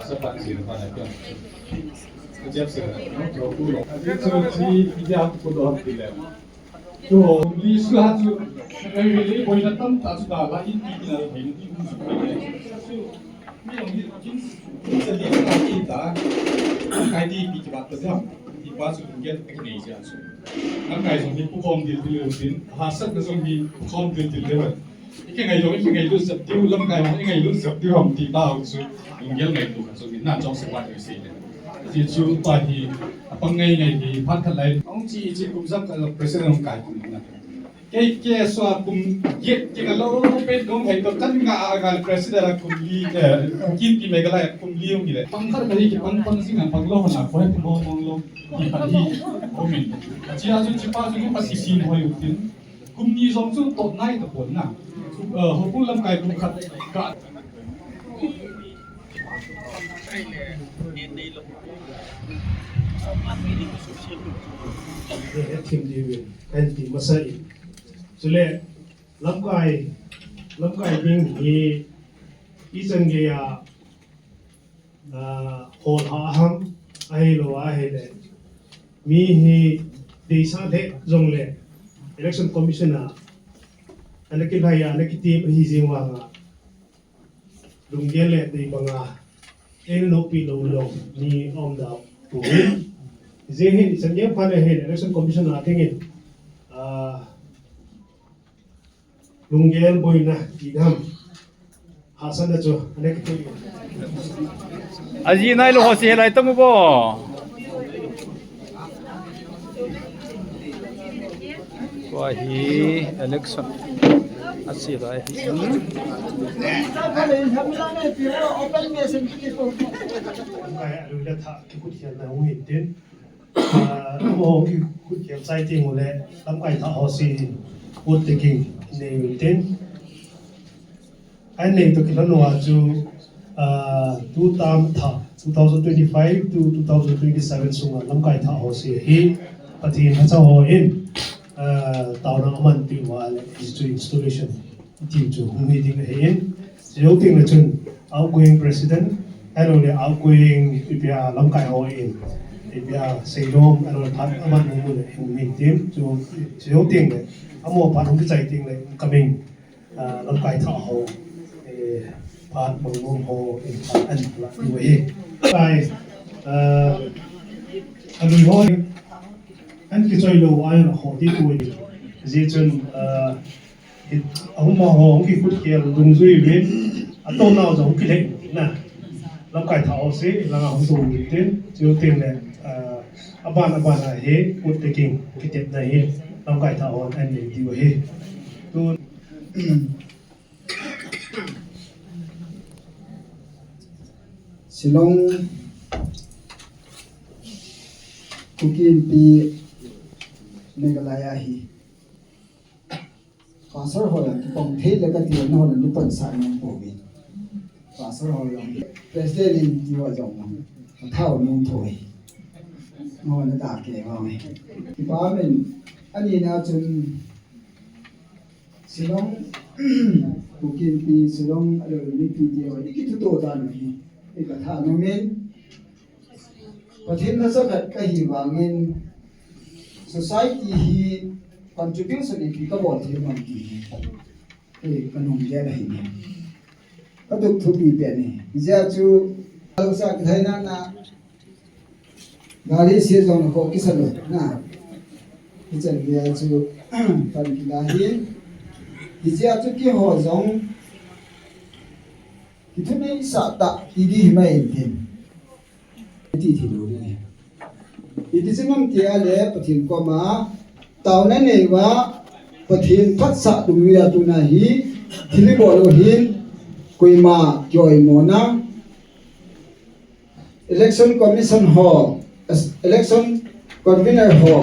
是反省的话来表示，这就是有不容，这是比较不多的了。就历史还是因为你为了当大知道，他一定的平地不是平的，就你容易这历史还记得，开地比较多样，一般是中间那个内下去，那开从你不空的流行，哈生的从你不空的流行。cái ngày đó cái ngày lúc sập tiêu lâm ngày cái ngày lúc sập tiêu hồng thì bao sự những cái ngày tụ sự những trong sinh hoạt cái gì thì chú bài thì bằng ngày thì phát thật lại ông chỉ cũng rất là president ông cải cũng là cái xóa cũng cái lâu bên ông hay có tất cả cái president là cũng đi kim thì mấy cái này cũng đi ông gì đấy bằng khát cái bằng sinh bằng lâu là có hết mong lâu thì phải đi ông mình chỉ là chúng chỉ bao nhiêu cái gì hồi tiếng cũng đi giống chúng tốt này tập huấn nào họ cũng lâm cái cũng khát cả team đi anh team masai cho nên lâm cái bên thì isan cái hồn họ ham ai lo ai đấy mi hi đi sang thế dùng lệ election commissioner anh cái này anh cái team hi riêng hoàng đúng cái lệ thì bằng em nó bị lâu lâu ni ông đạo của Zehin sanjay phane he election commission atingin lungel boina idam hasan da cho anek tu aji nai lo hosi helai tamu bo wa hi election asi rai kai aluila tha ki kut hian na hu tin mo ki kut hian sai ting mole lam kai tha hosi put taking nei tin anh này tôi kêu nó chu 2025 to 2027 sunga lam kai tha hosi hi pathin ha chaw in tàu nó man ti wa installation ti chu mi ding hein zero ting na chun outgoing president hello le outgoing ipia lam kai ho in ipia seidom alo phat aman mu le mi tim chu zero ting le amo phat hong chai ting le coming lam kai tha ho phat mong ho in phat an la ni we kai alui ho anh cái chơi lâu ai là họ đi tuổi gì chân ông mà họ cái phút kia dùng duy bên tôn nào giống cái đấy nè làm cải thảo xí là ông dùng cái tiền chiếu tiền này aban này hết phút cái kinh cái tiền này hết làm cải thảo anh để đi hết tôi Silong Kukin pi Meghalaya hi pasar hola ki pong the la ka ti no hola ni pan sa nang po bi pasar hola president in ti wa jong ma thao nung thoi no na da ke ma me ki pa men ani na chun silong Kukin pi silong alo ni pi ti wa ni ki tu to da ni hi ka tha no men pathin na sa ka hi wangin society hi contribution in ka bol thi man ti kanong ya la hi ka duk thu bi pe ni ja chu alu sa ki thaina na gari se jong ko ki sa na ki chen ya chu pan ki la hi ja chu ki ho jong ki thu nei sa ta ti di mai tin ti thi lo ni Iti singam tia le pathin ko ma taw na nei wa pathin phat sa duya tu na hi thili bo lo hin kuima joy mona election commission ho election convener ho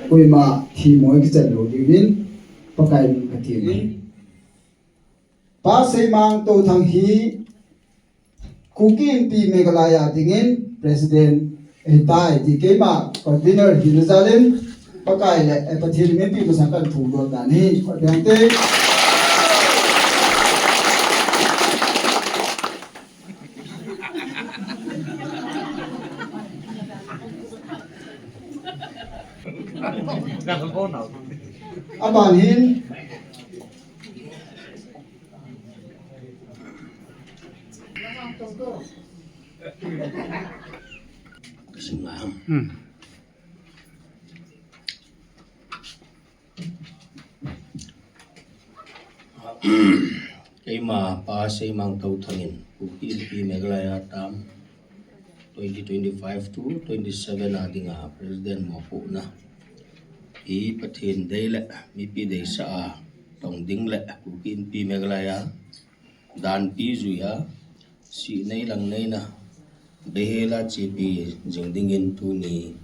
kuima thi moi ki chalo diwin pakai min pathin pa sei mang to thang hi kukin pi Meghalaya dingin president tai thì cái mà container thì nó ra lên có cái lại pathin mấy pi mà sang cần thủ được cả ni còn đang tê Abanhin Kay ma pa sa imang tautangin UPLP Meghalaya Tam 2025 to 27 ating President mo po na ipatin dayla mipide sa tong dingle UPLP Meghalaya dan pizuya si nay lang nay na behela GP jingdingin to ni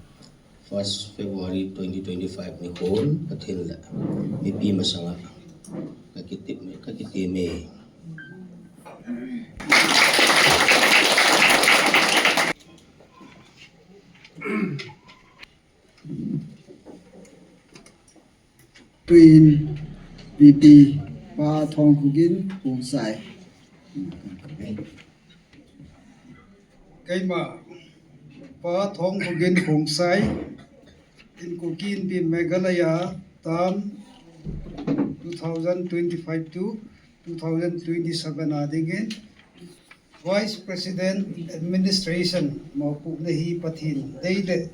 1st February 2025 ni Hon patin la mipi masanga kakitime Twin VP Pa Thong Kugin Hong Sai Kay ma Pa Thong Kugin Hong Sai in Kugin Pi Meghalaya Tam 2025 to 2027 adigin Vice President Administration maupo na hi pathin deide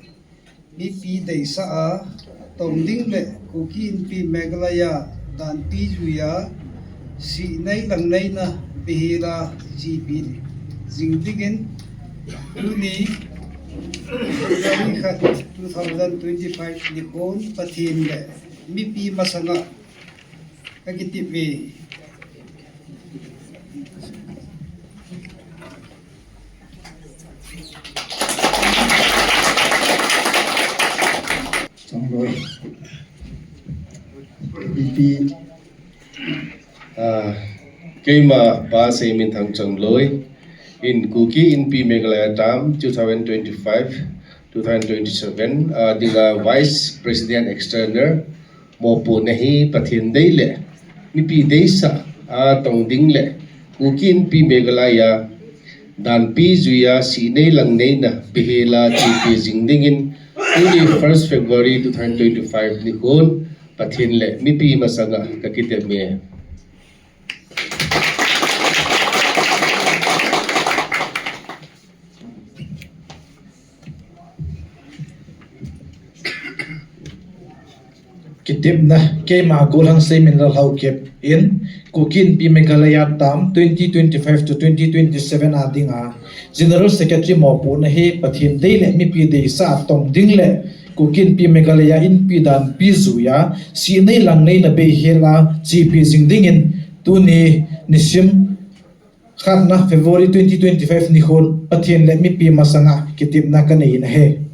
ni pi dei sa tong dingle Kukin Pi Meghalaya dan pi juya si nay lang nay na bihira GP jingdigin uni February 2025 ni Hon pathin le mi pi masanga kagitipi Changloi BP Keima pa sa imin thang Changloi in Kuki in P Meghalaya Tam 2025-2027 dinga Vice President External mo po nahi pathinday le ni pi desa tong dingle Kuki in P Meghalaya dan pi zuya sinay lang nay na bihela GP jingdingin uli 1st February 2025 ni Hon pathinle mi pi masanga kakiteme kitip na kay magulang sa mineral how keep in Kukin Pi Meghalaya Tam 2025 to 2027 ading General Secretary mo po na hi pathin dele mi pi de sa tong dingle Kukin Pi Meghalaya in pi dan pizuya si nay lang nay na behela GP jingdingin tu ni nisim khat na February 2025 ni hon pathin le mi pi masanga kitip na kanai na he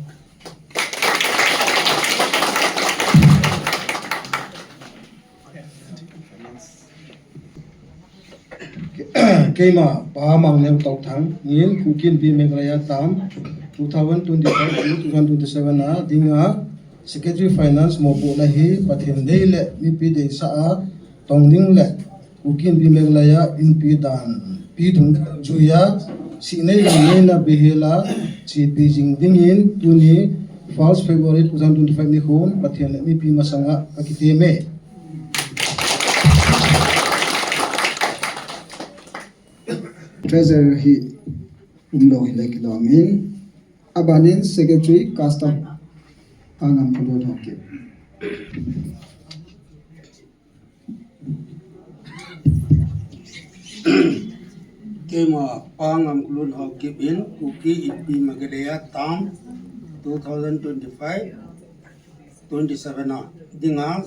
Keima pahamang nem tau thang ngin Kukin Pi Meghalaya Tam 2025-2027 na dinga Secretary Finance mo po na hi pathin deile mi pi de sa tong ding le Kukin Pi Meghalaya in pi dan pi thung juya si nei lang na behela si pi jing dingin tuni 1st February 2025 ni hon pathin le mi pi masanga akiteme Treasurer hi umlo hilai kilomin abanin Secretary Custom angam kulo hoke Kema pangam kulun hoke in Kuki Pi Meghalaya Tam 2025 27 dinga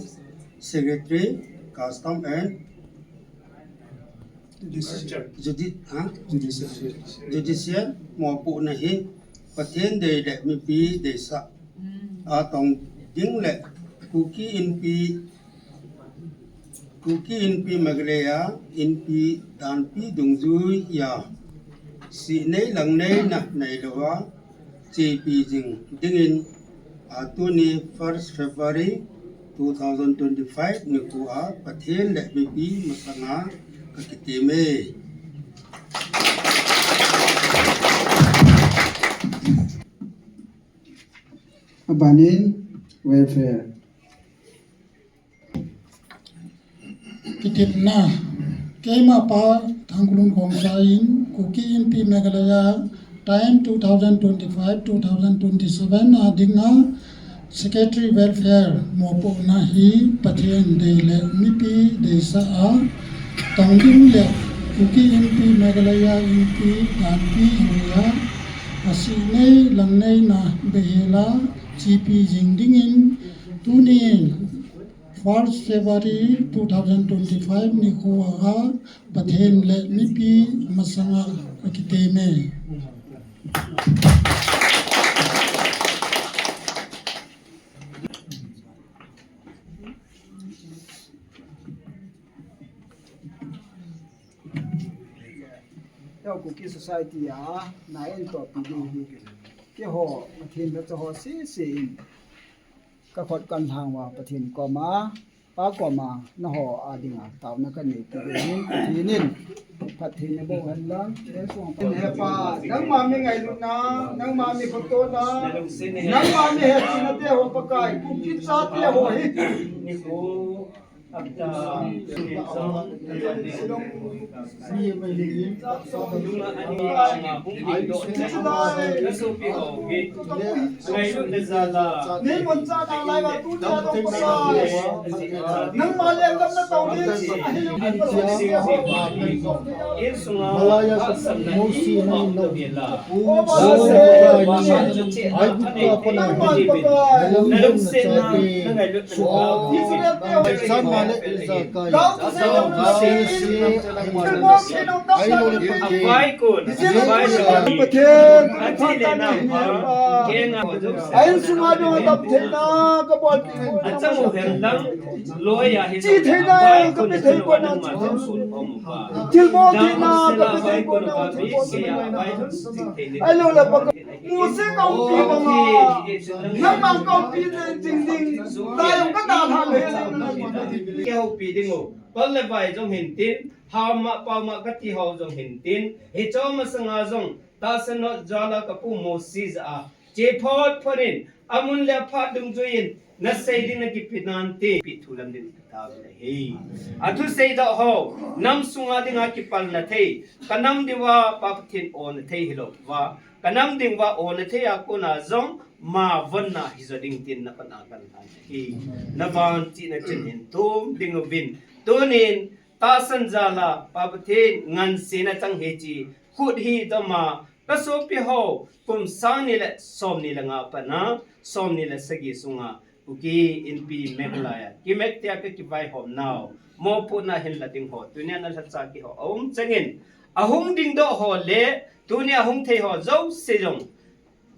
Secretary Custom and Judicial mo po na hi pathen de le mi pi de sa atong ding le Kuki in pi Meghalaya in pi dan pi dungju ya si nei lang nei na nei lawa chi pi jing dingin atuni 1st February 2025 ni ku pathen le mi pi masanga kakitime abanin welfare Kitip na Kema pa Tangkulun Kong Sain Kuki NP Meghalaya time 2025-2027 adinga Secretary Welfare Mopo Nahi Patien Dele Mipi Desa A Tongding Le Kuki NP Meghalaya NP Danpi Huya Asinay Langnay Na Behela GP Jingdingin Tuni 1st February 2025 ni Kuwa Patien Le Mipi Masanga Akiteme Cookie Society na to pidi ke ho pathin da ho si ka khot kan thang wa pathin ko ma pa ko ma na ho adinga taw na kan ni patinin pathin bo han lang e so ne pa nang ma mi ngai lu na nang ma mi ko to na nang ma mi he na te ho pa kai cookie sa te ho hi ni ko Abda Siya may ligin sa kadunga ani ay nasupi ko ngayon na zala ni monsa na lai ba tu na to pa nang malay kam na taw din malaya sa mosi na no o ba ay buto ako na nalam sa sana Ayun sungado ang tapte na kapal at sa muher lang loya hito kapitay ko na tilmo na kapitay ko na ay lola pag musik ang pinama namang ang pinang tayong katatahan kêu pi đi ngủ con lại vài trong hình tin hào mạ bao mạ các thi hào trong hình tin hệ cho mà sang à trong ta sẽ nói ra là các phụ mô xí à chế phốt phốt in amun lẹ phát đúng cho in na say đi na kịp nan tê bị thu lâm đến ta về hey à thu say đó hồ nam sung à đi ngã kịp pan na thay cả nam đi qua pa thiên on thay hello và cả nam đi qua on thay à cô na trong mà vẫn na hi giờ đinh tin na pan akan hi na van chi na chen hin tum ding vin tunin ta san jala pa pathin ngan se na chang he chi khut hi to ma ka so pi ho kum sang ni le som ni la nga pa na som ni la sagi sunga uki in pi Meghalaya ki mek tia ka ki vai hom now mo pu na hin la ding ho tunia na la cha ki ho om changin ahung ding do ho le tunia hung thei ho zo se jong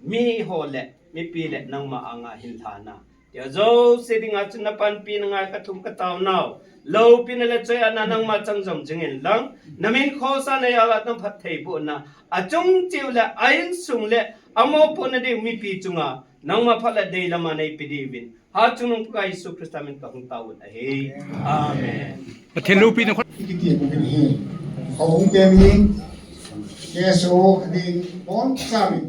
mi ho le mi pi le nang ma anga hin thana ya zo se ding a chuna pan pi nga ka thum ka taw now lo pi na le choi ana nang ma chang jom jingin lang namin kho sa na ya la tam phat thei bu na a chung chiu le ain sung le amo pu na de mi pi chunga nang ma phat la dei lama nei pi di win ha chunung ka Isu Krista min ka hung tawut a he amen Pathin lu pi na Ikiti ko kini ko hung kemi keso di bon sami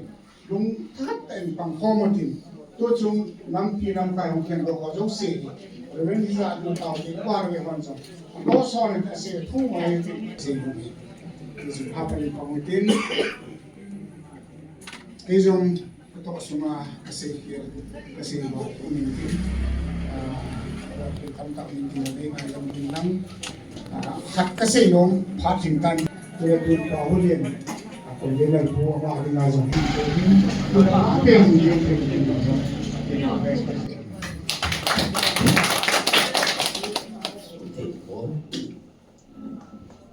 lung tat en pang komotin to chung nam pi nam kai hung ken ko jo se ren di sa no taw ti kwa nge wan so ko so ne ta se thu ma ye ti se ni is happening komotin kizum to suma kasi here kasi mo ni tam tak ni ni le ngai lam din nam khat kasi nong phat hin tan to ya tu ka ho lien ko le la ko ma ri na zo ni ko ni ko ke ni ke ni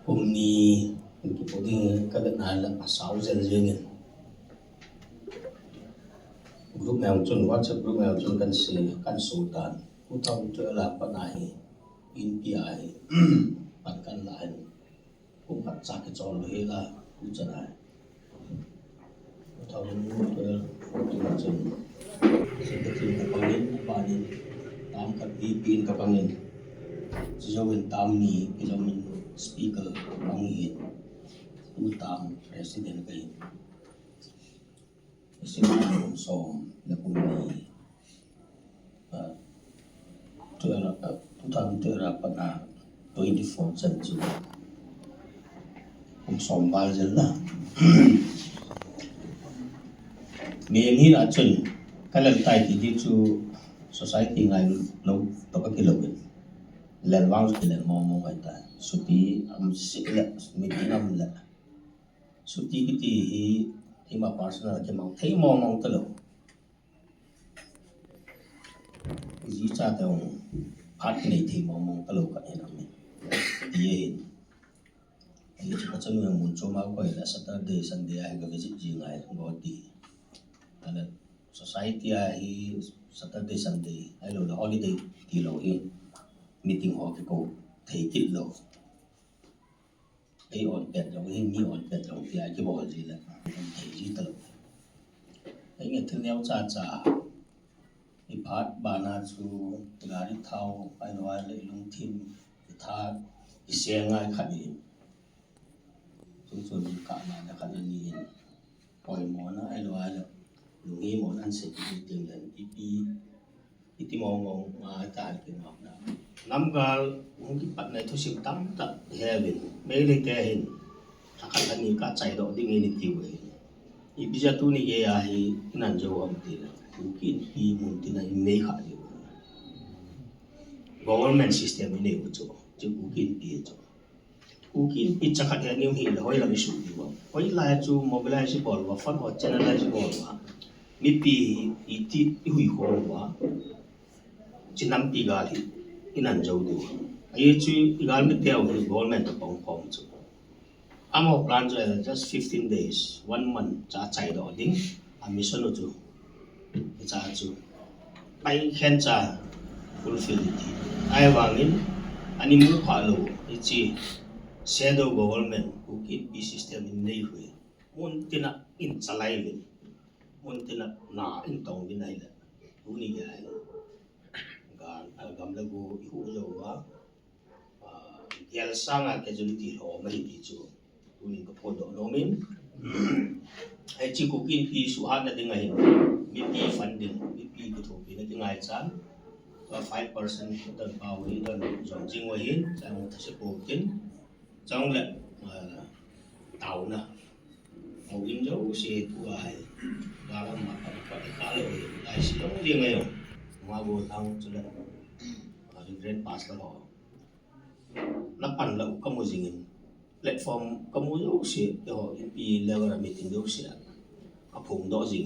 hôm nay chúng tôi đi các bạn là 6 dân riêng group mèo chun WhatsApp group mèo chun kan sultan ku thong chơi là bạn này in pi ai bạn kan lại cũng bắt chắc cái trò lưới là ku chơi này ku thong chơi fortune chun secretary kapangin panin tam kat pin kapangin sejauh tam ni kilomin speaker pangin utang presiden kain Isimang som na kuni tutang tera pana 24 chân chu cũng xóm bao giờ là miền hi đã chuẩn cái lần tài thì đi chu society ngay lâu tao cái lâu bên lần vang cái lần mong mong cái ta số tí sẽ là mình đi năm là số tí cái thì mà personal cái mong thấy mong mong tới lâu gì cha tao phát cái này thì mong tới lâu cái này thì thì chúng ta chân người muốn cho máu quay là Saturday Sunday hay cái visit gì ngay ngồi thì là society hay Saturday Sunday hay là holiday thì lâu in meeting họ cái cô thấy kỹ lâu ấy on bed trong hình như on bed trong thì ai cái bỏ gì là thấy gì tao ấy nghe thứ neo cha cái phát bàn á chú gari thao ai nói lại lung thiên tha cái xe ngay khát đi chúng tôi đi cả là khát đi hỏi món ai nói là lung nghe món ăn sẽ đi tiền lần ít mong mà ta cái ngọc đó năm gal mung cái bạn này thôi xin tắm tận heaven mấy cái cái hình khát anh đi cả chạy đó đi nghe đi tiêu vậy bây giờ tu này cái ai nan jo am tiền mungkin di mungkin na may khá đi government system này của chỗ chứ mungkin đi chỗ mungkin ít chắc hẳn nhiều hiện là hỏi làm sự đi vào hỏi lại chỗ mobilize ball và phân hoặc channelize ball và mi pi ít hui khổ và chỉ năm pi gali inan jauh tu ai chứ gal mi theo thì government tập bóng phong chỗ amo plan cho là just 15 days 1 month trả chạy đó đinh mission ở chỗ cha chu pai khen cha fulfill it ai wangin ani mu khalo ichi shadow government ku ki pi system in nei hui mun tina in chalai vin mun tina na in tong bin ai la uni ga ga gam la go hu lo wa yal sanga casualty ho mai ti chu uni ko photo no min ai chi ku kin pi su ha na ding ai BP funding, BP cái thuộc về cái ngày sáng và 5% của tầng bao với đơn dòng riêng ngoài hiến trong thành phố chính trong lệnh tàu nè màu in dấu xe của ai và làm mặt phải khá là đại sứ đóng riêng này mà vô thang cho lệnh Green Pass là họ nóปั่n lậu có một gì platform có một dấu xe cho họ MP level meeting dấu xe có phùng đó gì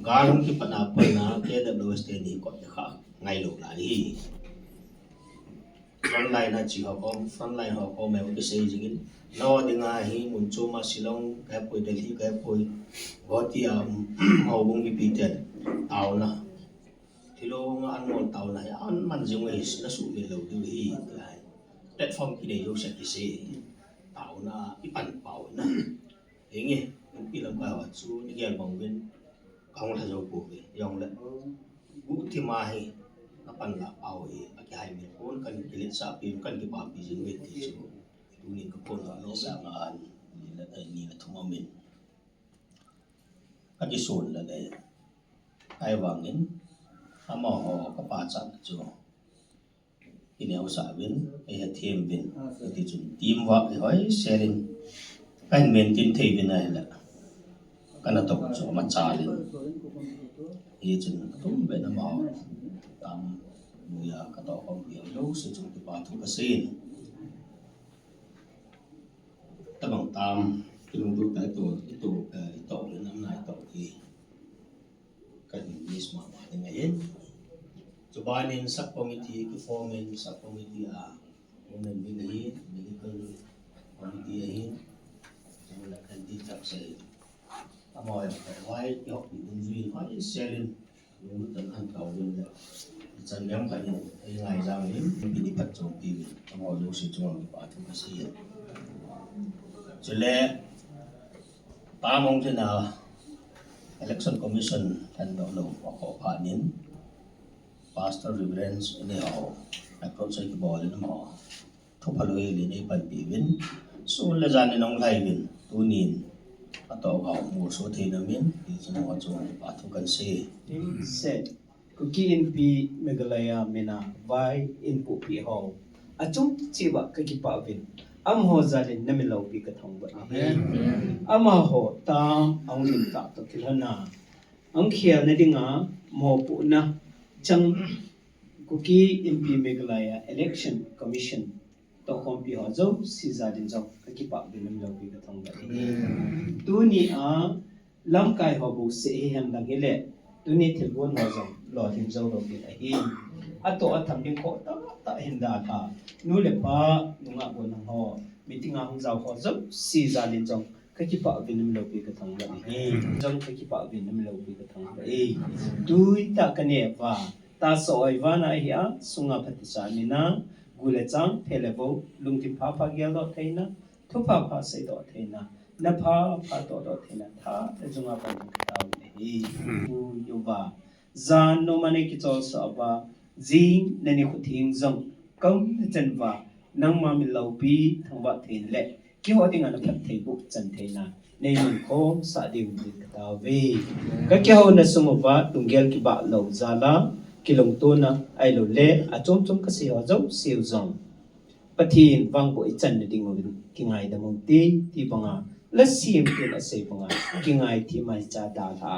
galong ki panapan na KWS ni ko ka ngai lo la hi frontline na chi ho ko frontline ho ko me ko se jingin no dinga hi mun chuma silong ka poi delhi ka poi goti ho bung bi piten tao na thilo nga an mon tao na an man jing we na su le lo du hi platform ki de yo sa ki se tao na ipan pau na nge pi lam ka wa chu ni gel bong bin không là dấu của dòng lệ vũ thì mai nó bằng là bảo thì cái hai miền vốn cần cái liên xã phim cần cái bảo bị dính về thì chú nên cái phone nó sang là nhìn là thông minh các cái số là để ai vàng đến mà họ có ba chặng chú cái nẻo xã viên cái hệ thêm viên thì chúng tìm vào cái hỏi sharing cái miền tin thấy bên này là cái nào tổng số mà trả lên thì chúng tôi về năm họ tam người các tổ công việc lâu sử dụng cái bảo thủ cái xin ta bằng tam cái đồng đội cái tổ đến năm nay tổ thì cần biết mà thì ngày cho ba nên sắp committee cái foreman sắp committee nên mình nghĩ medical committee ấy chúng là cần đi tập sẽ mọi phải hỏi học những gì hỏi sharing những tận hành cầu lên là chân nhóm phải những ngày ra đến bị bắt trong tim mọi lúc sự trong cái bảo thủ cái gì cho nên ta mong thế nào election commission thành độ lâu và có phản ứng pastor reverence này họ approach cái bò lên họ thúc phá lưới lên đây bận bị biến số là gian nên ông lại biến tu nhìn atau kau musuh tina min di semua orang patu kan se said kuki in pi megalaya mena vai in pu pi ho achum chiwa ka ki pa vin am ho zalin na mi lo bi ka thong ba ama ho tam ang lim ta to kilana ang khia na dinga mo pu na chang kuki MP Meghalaya election commission to kompi ho zo si zalin zo ka ki pa vin na mi lo bi ka thong ba tu ni a lam kai ho bu se hem dang ile tu ni thil bon ho zo lo him zo ro bi a hi ato atham ding ko ta hin da tha nu le pa nu nga bon ho meeting ang zau ho zo si zalin zo ka ki pa vin na mi lo bi ka thong ba hi zong ka ki pa vin na mi lo bi ka thong ba tu ta ka ne va ta so ai va na hi a sunga phati sa ni na gule chang phelevo lungtim pha pha gyal do theina thu pha pha sai do theina na pha pha do theina tha te junga pa ka ta hi tu yo va zan no mane ki chol sa ba jing na ni khu thing zong kom chen va nang ma mi lo pi thang ba thein le ki ho ding an phat thei bu chan theina nei mun khom sa ding bi ka ta ve ka ki ho na sung va tungel ki ba lo zala kilong tu na ai lo le a chom chom ka si ho zo siu zong pathin wang bo i chan na ding mo ki ngai da mong ti banga la sim tu la sei banga ki ngai ti mai cha da tha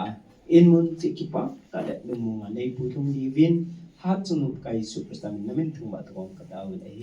in mun ti ki pa ka da nu mu nga nei pu thum di vin ha chung kai su prastam na men thung ba thong ka da wi ai